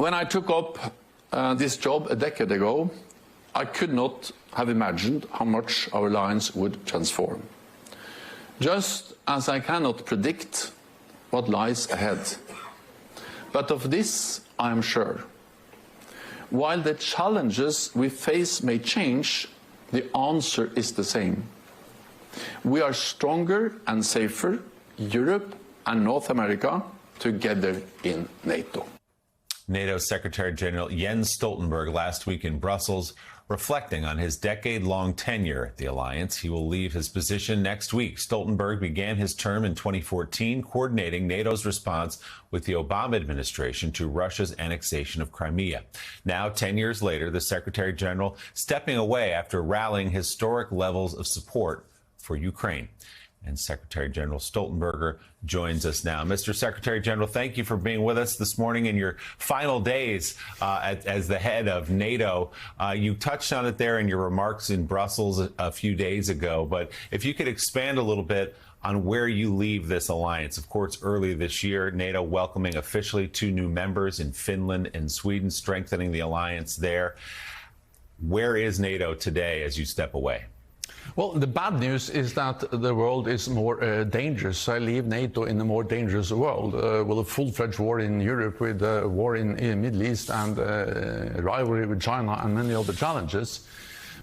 When I took up this job a decade ago, I could not have imagined how much our alliance would transform. Just as I cannot predict what lies ahead. But of this I am sure. While the challenges we face may change, the answer is the same. We are stronger and safer, Europe and North America, together in NATO. NATO Secretary General Jens Stoltenberg last week in Brussels, reflecting on his decade-long tenure at the alliance. He will leave his position next week. Stoltenberg began his term in 2014, coordinating NATO's response with the Obama administration to Russia's annexation of Crimea. Now, 10 years later, the Secretary General stepping away after rallying historic levels of support for Ukraine. And Secretary General Stoltenberg joins us now. Mr. Secretary General, thank you for being with us this morning in your final days as the head of NATO. You touched on it there in your remarks in Brussels a few days ago, but if you could expand a little bit on where you leave this alliance. Of course, early this year, NATO welcoming officially 2 new members in Finland and Sweden, strengthening the alliance there. Where is NATO today as you step away? Well, the bad news is that the world is more dangerous. I leave NATO in a more dangerous world, with a full-fledged war in Europe, with a war in the Middle East and rivalry with China and many other challenges.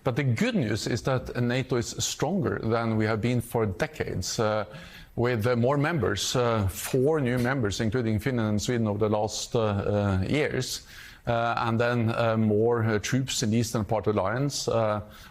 But the good news is that NATO is stronger than we have been for decades, with more members, 4 new members, including Finland and Sweden over the last years. And then more troops in the eastern part of the alliance,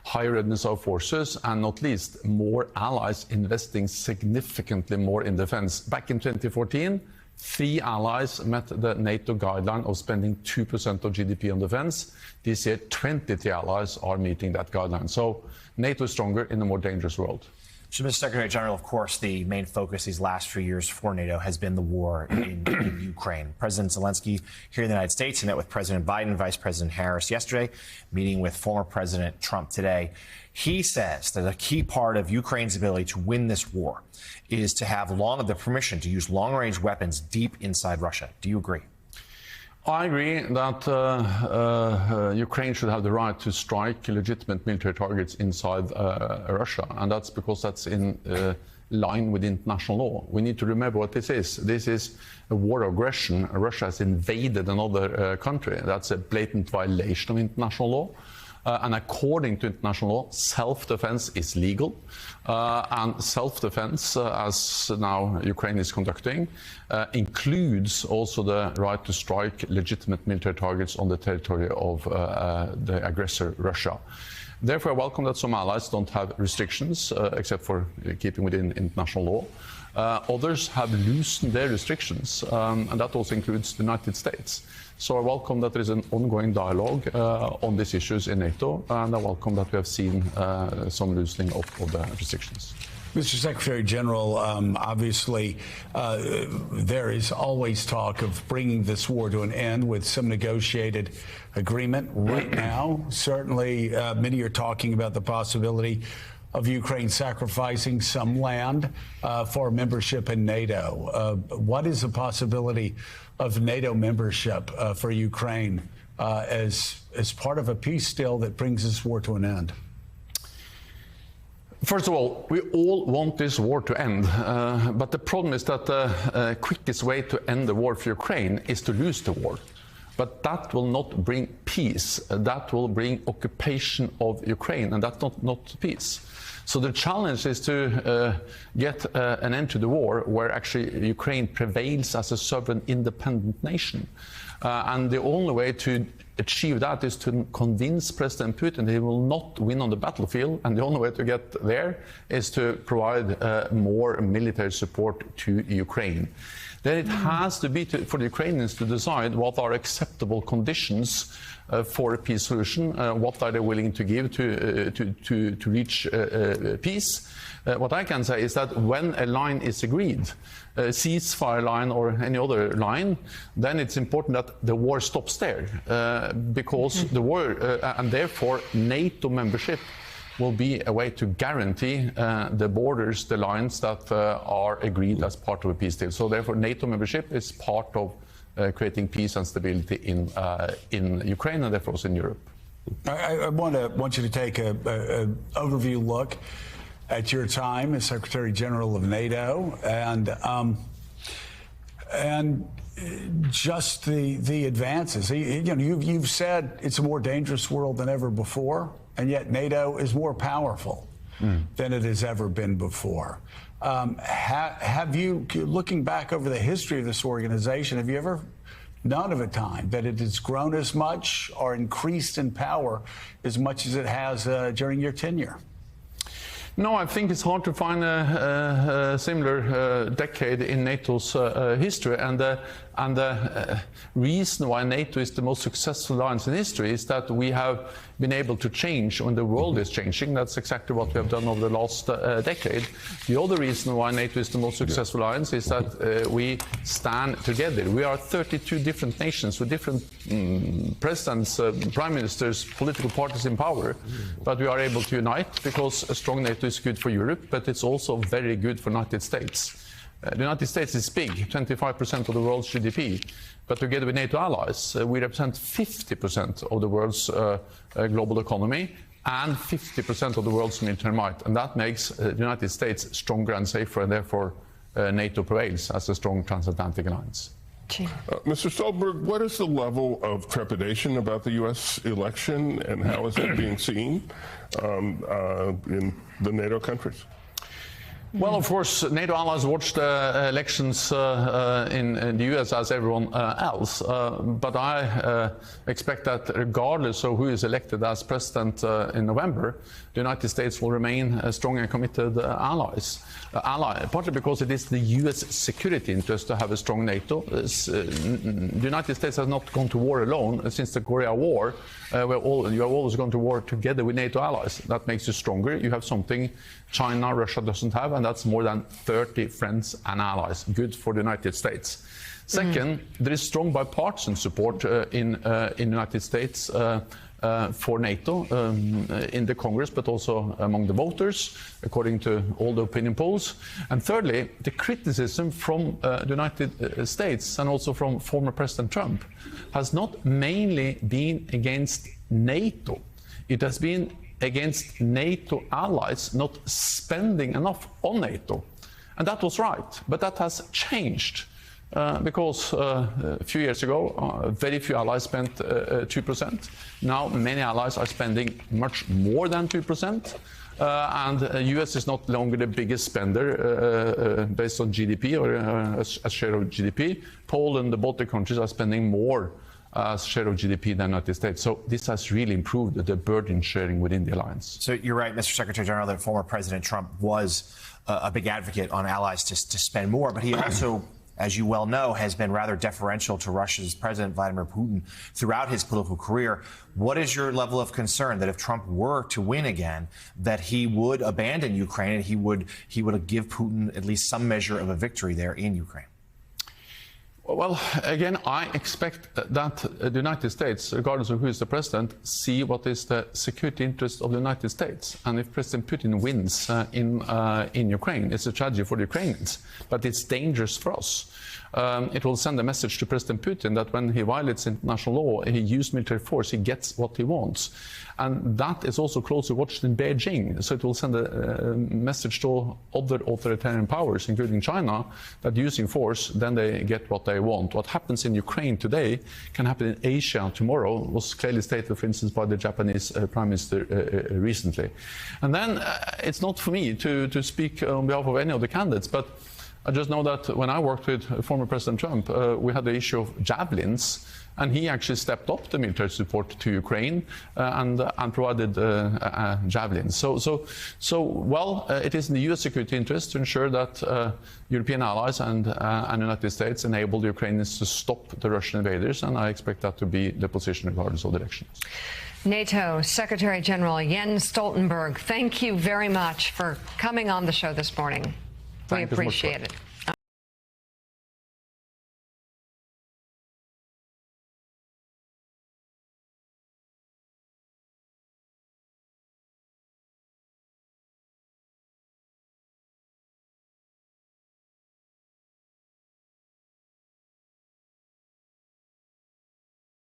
higher readiness of forces, and not least, more allies investing significantly more in defense. Back in 2014, 3 allies met the NATO guideline of spending 2% of GDP on defense. This year, 23 allies are meeting that guideline. So NATO is stronger in a more dangerous world. So, Mr. Secretary General, of course, the main focus these last few years for NATO has been the war in Ukraine. President Zelensky here in the United States, he met with President Biden, Vice President Harris yesterday, meeting with former President Trump today. He says that a key part of Ukraine's ability to win this war is to have the permission to use long-range weapons deep inside Russia. Do you agree? I agree that Ukraine should have the right to strike legitimate military targets inside Russia, and that's because that's in line with international law. We need to remember what this is. This is a war of aggression. Russia has invaded another country. That's a blatant violation of international law. And according to international law, self-defense is legal. And self-defense, as now Ukraine is conducting, includes also the right to strike legitimate military targets on the territory of the aggressor, Russia. Therefore, I welcome that some allies don't have restrictions, except for keeping within international law. Others have loosened their restrictions, and that also includes the United States. So I welcome that there is an ongoing dialogue on these issues in NATO, and I welcome that we have seen some loosening of the restrictions. Mr. Secretary General, obviously there is always talk of bringing this war to an end with some negotiated agreement right now. Certainly, many are talking about the possibility of Ukraine sacrificing some land for membership in NATO. What is the possibility of NATO membership for Ukraine as part of a peace deal that brings this war to an end? First of all, we all want this war to end, but the problem is that the quickest way to end the war for Ukraine is to lose the war. But that will not bring peace. That will bring occupation of Ukraine, and that's not peace. So the challenge is to get an end to the war where actually Ukraine prevails as a sovereign, independent nation. And the only way to achieve that is to convince President Putin he will not win on the battlefield, and the only way to get there is to provide more military support to Ukraine. Then it has to be for the Ukrainians to decide what are acceptable conditions for a peace solution, what are they willing to give to reach peace. What I can say is that when a line is agreed, a ceasefire line or any other line, then it's important that the war stops there, because the war, and therefore NATO membership will be a way to guarantee the borders, the lines that are agreed as part of a peace deal. So therefore NATO membership is part of creating peace and stability in Ukraine and therefore also in Europe. I want you to take a overview look at your time as Secretary General of NATO and just the advances. You've said it's a more dangerous world than ever before, and yet NATO is more powerful than it has ever been before. Have you, looking back over the history of this organization, have you ever known of a time that it has grown as much or increased in power as much as it has during your tenure? No, I think it's hard to find a similar decade in NATO's history. And the reason why NATO is the most successful alliance in history is that we have been able to change when the world is changing. That's exactly what we have done over the last decade. The other reason why NATO is the most successful alliance is that we stand together. We are 32 different nations with different presidents, prime ministers, political parties in power, but we are able to unite because a strong NATO is good for Europe, but it's also very good for the United States. The United States is big, 25% of the world's GDP, but together with NATO allies, we represent 50% of the world's global economy and 50% of the world's military might, and that makes the United States stronger and safer, and therefore NATO prevails as a strong transatlantic alliance. Mr. Stoltenberg, what is the level of trepidation about the U.S. election, and how is it being seen in the NATO countries? Well, of course, NATO allies watch the elections in the US as everyone else, but I expect that regardless of who is elected as president in November, the United States will remain strong and committed ally, partly because it is the US security interest to have a strong NATO. The United States has not gone to war alone since the Korea War. You have always gone to war together with NATO allies. That makes you stronger. You have something China, Russia doesn't have, and that's more than 30 friends and allies. Good for the United States. Second, there is strong bipartisan support in the United States for NATO in the Congress, but also among the voters, according to all the opinion polls. And thirdly, the criticism from the United States and also from former President Trump has not mainly been against NATO. It has been against NATO allies not spending enough on NATO. And that was right, but that has changed. Because a few years ago, very few allies spent 2%. Now many allies are spending much more than 2%. And the US is not longer the biggest spender based on GDP or a share of GDP. Poland, the Baltic countries are spending more share of GDP than the United States. So this has really improved the burden sharing within the alliance. So you're right, Mr. Secretary General, that former President Trump was a big advocate on allies to spend more, but he also, as you well know, has been rather deferential to Russia's President Vladimir Putin throughout his political career. What is your level of concern that if Trump were to win again, that he would abandon Ukraine and he would give Putin at least some measure of a victory there in Ukraine? Well, again, I expect that the United States, regardless of who is the president, see what is the security interest of the United States. And if President Putin wins in Ukraine, it's a tragedy for the Ukrainians, but it's dangerous for us. It will send a message to President Putin that when he violates international law, he uses military force, he gets what he wants. And that is also closely watched in Beijing. So it will send a message to other authoritarian powers, including China, that using force, then they get what they want. What happens in Ukraine today can happen in Asia tomorrow, was clearly stated, for instance, by the Japanese Prime Minister recently. And then it's not for me to speak on behalf of any of the candidates, but I just know that when I worked with former President Trump, we had the issue of javelins, and he actually stepped up the military support to Ukraine and provided javelins. It is in the U.S. security interest to ensure that European allies and the United States enable the Ukrainians to stop the Russian invaders, and I expect that to be the position regardless of the elections. NATO Secretary General Jens Stoltenberg, thank you very much for coming on the show this morning. We appreciate it.